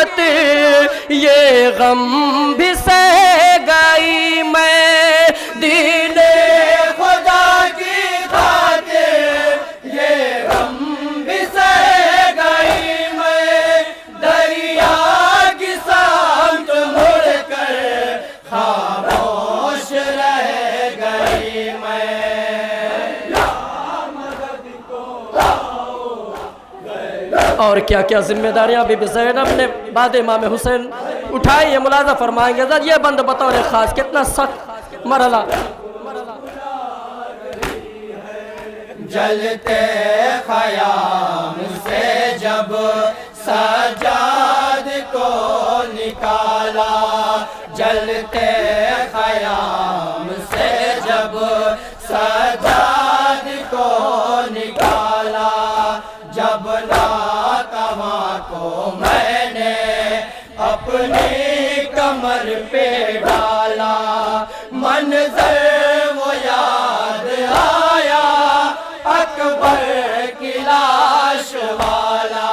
خاطر یہ غم بھی سہ گئی میں، دین خدا کی خاطر یہ غم بھی سہ گئی میں، دریا کی سمت مڑ کر خاموش رہ گئی میں۔ اور کیا کیا ذمہ داریاں بی بی زینب نے بعد امام حسین اٹھائی، یہ ملاحظہ فرمائیں گے۔ یہ بند بطور خاص کتنا سخت مرحلہ۔ جلتے خیام سے جب سجاد کو نکالا، جلتے خیام سے جب سجاد کو نکالا، جب ناتواں کو میں نے اپنی کمر پہ ڈالا، منظر وہ یاد آیا اکبر کی لاش والا،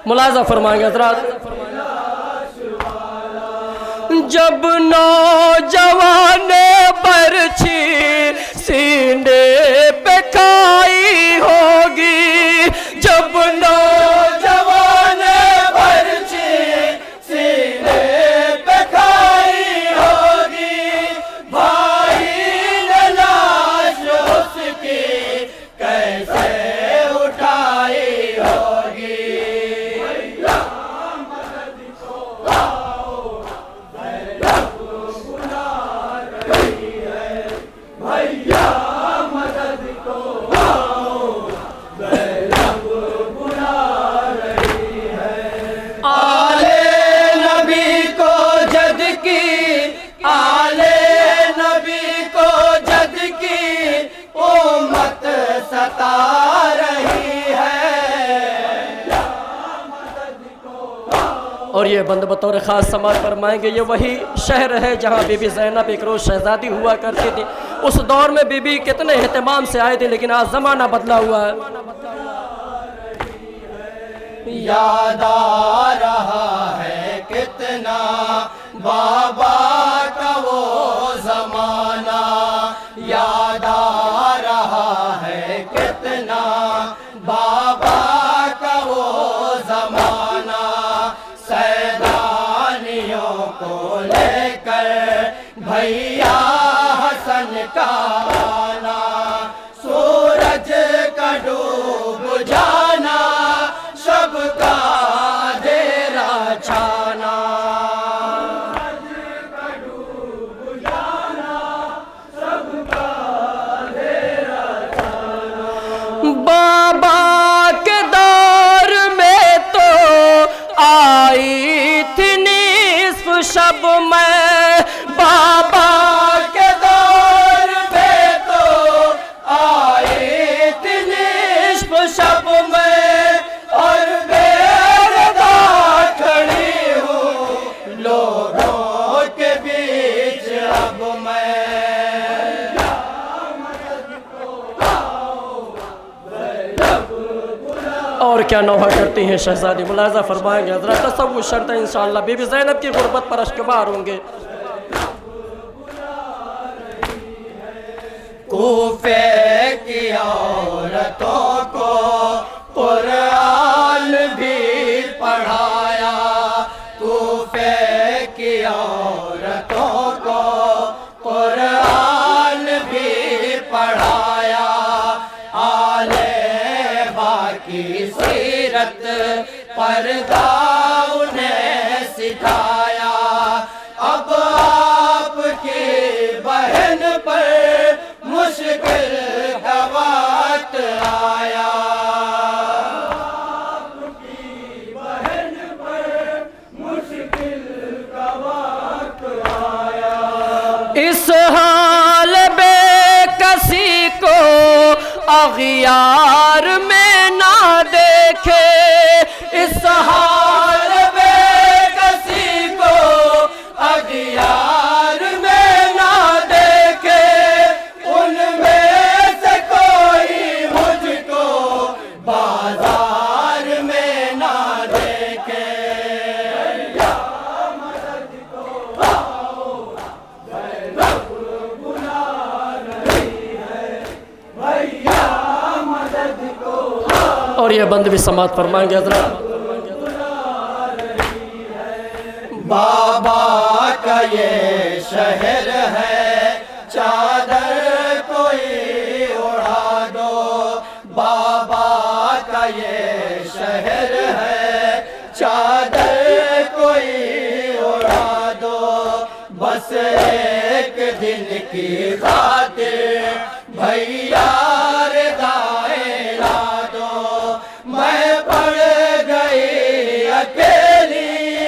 ملاحظہ فرمائیں گے حضرات۔ جب نوجوان برچھی سینے پہ کھائی ہوگی، جب نوجوان برچھی سینے پہ کھائی ہوگی، بھائی نے لاش اس کی کیسے اٹھائی ہوگی۔ اور یہ بند بطور خاص سماعت فرمائیں گے، یہ وہی شہر ہے جہاں بی بی زینب ایک روز شہزادی ہوا کرتی تھی۔ اس دور میں بی بی کتنے اہتمام سے آئے تھے، لیکن آج زمانہ بدلا ہوا ہے۔ یاد آ رہا ہے کتنا بابا کا وہ زمانہ، یاد آ رہا ہے کتنا بابا کا وہ زمانہ، سیدانیوں کو لے کر بھیا حسن کا آنا، سورج کا ڈوب جانا، شب کا اندھیرا چھانا، بابا کے دور میں تو آئی تھی نصف شب میں، بابا کے دور میں تو آئی تھی نصف شب میں، اور بیردہ کھڑی ہوں لوگوں کے بیچ اب میں۔ اور کیا نوحہ کرتی ہیں شہزادی، ملاحظہ فرمائیں گے حضرات۔ تصور شرط ہے انشاءاللہ بی بی زینب کی غربت پر اشکبار ہوں گے۔ کوفے کی عورتوں کو قرآن بھی پڑھایا، کوفے کی عورتوں کو قرآن بھی پڑھایا، کی سیرت پردہ انہیں سکھایا، اب آپ کی بہن پر مشکل کا وقت آیا، آپ کی بہن پر مشکل کا وقت آیا، اس حال بے کسی کو اغیار میں نہ دیکھے، اس حال میں کسی کو اغیار میں نہ دیکھے، ان میں سے کوئی مجھ کو اور یہ بند بھی سماعت فرمائیں گے حضرات۔ بابا کا یہ شہر ہے چادر کوئی اڑا دو، بابا کا یہ شہر ہے چادر کوئی اڑا دو، بس ایک دن کی خاطر بھیا ردائے لا دو، میں پڑ گئی اکیلی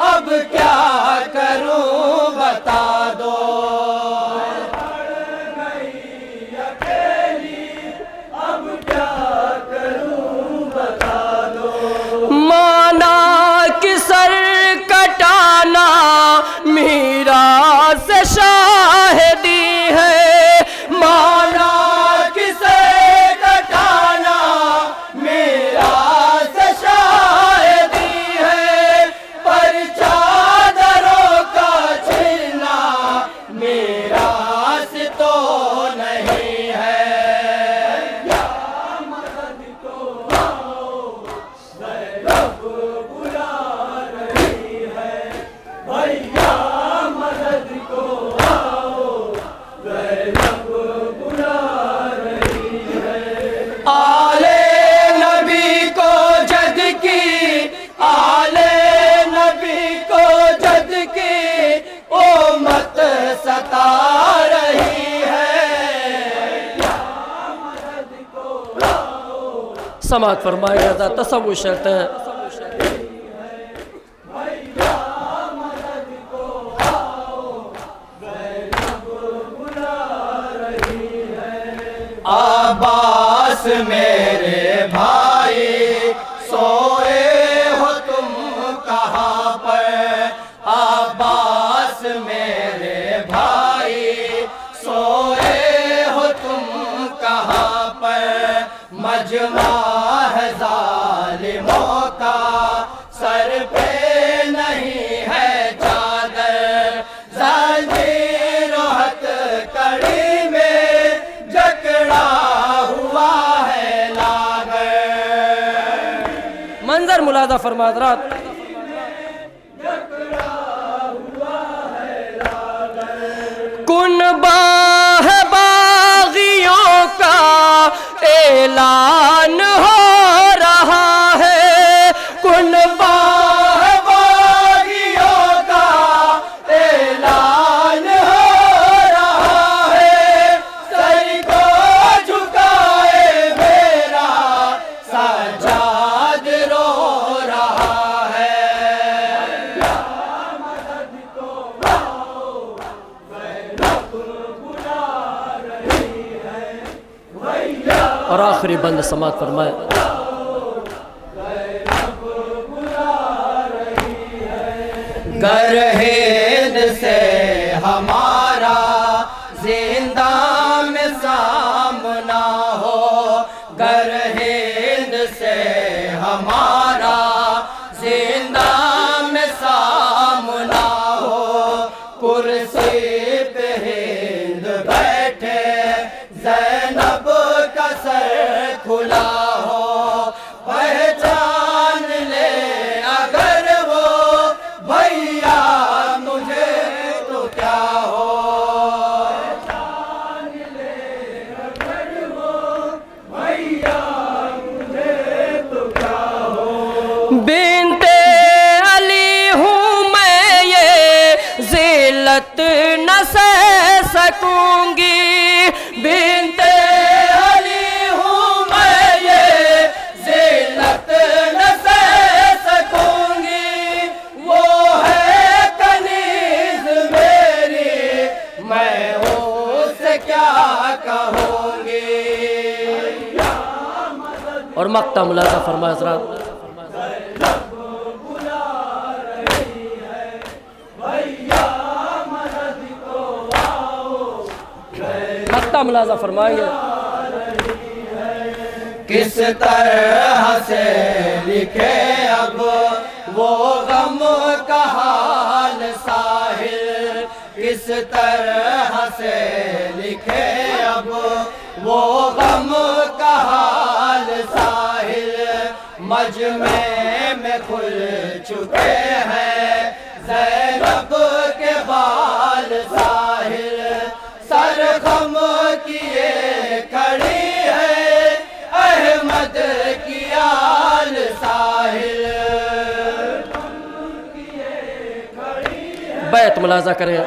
اب کیا کروں بتا دو، مانا کہ سر کٹانا میراث شاہدی ہے، مانا کسے کٹانا میراث شاہدی ہے، پر چادروں کا چھلنا میراث تو نہیں ہے، آلے نبی کو جد کی، آلے نبی کو جد کی امت ستا رہی ہے، سماعت فرمائیں گے حضرات۔ تصوف شرط ہے، عباس میرے بھائی سوئے ہو تم کہاں پر، عباس میرے بھائی سوئے ہو تم کہاں پر، مجمع ہے ظالموں کا سر پہ نہیں ہے چادر، زنجیر و ہتھ کڑی میں جکڑا ہوا ہے لاغر، منظر ملاحظہ فرما حضرات۔ کنبہ ہے باغیوں کا اعلان ہو رہا ہے، کنبہ ہے باغیوں کا اعلان ہو رہا ہے، سر کو جھکائے میرا سجاد رو رہا ہے، اور آخری بند سماعت فرمائے۔ گر ہند سے ہمارا زندہ میں سامنا ہو، گر ہند سے ہمارا زندہ میں سامنا ہو، کرسی پہ ہند بیٹھے زینب کا سر کھلا ہو، پہچان لے اگر وہ بھیا مجھے تو کیا ہو، پہچان لے اگر وہ بھیا مجھے تو کیا ہو، بنت علی ہوں میں یہ ذلت نہ سہ سکوں گی، بنت علی ہوں میں یہ ذلت نہ سہ سکوں گی، وہ ہے کنیز میری میں اس سے کیا کہوں گی، اور مقطع ملاحظہ فرمائے حضرات۔ مقطع ملاحظہ فرمائیں گے۔ کس طرح سے لکھے اب وہ غم کا حال ساحل، کس طرح سے لکھے اب وہ غم کا حال ساحل، مجمع میں کھل چکے ہیں زینب کے بال ساحل سر خم کیے کھڑی ہے احمد کی آل ساحل بیت ملاحظہ کریں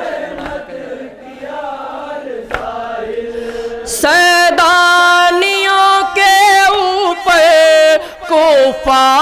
سیدانیوں کے اوپر کوفہ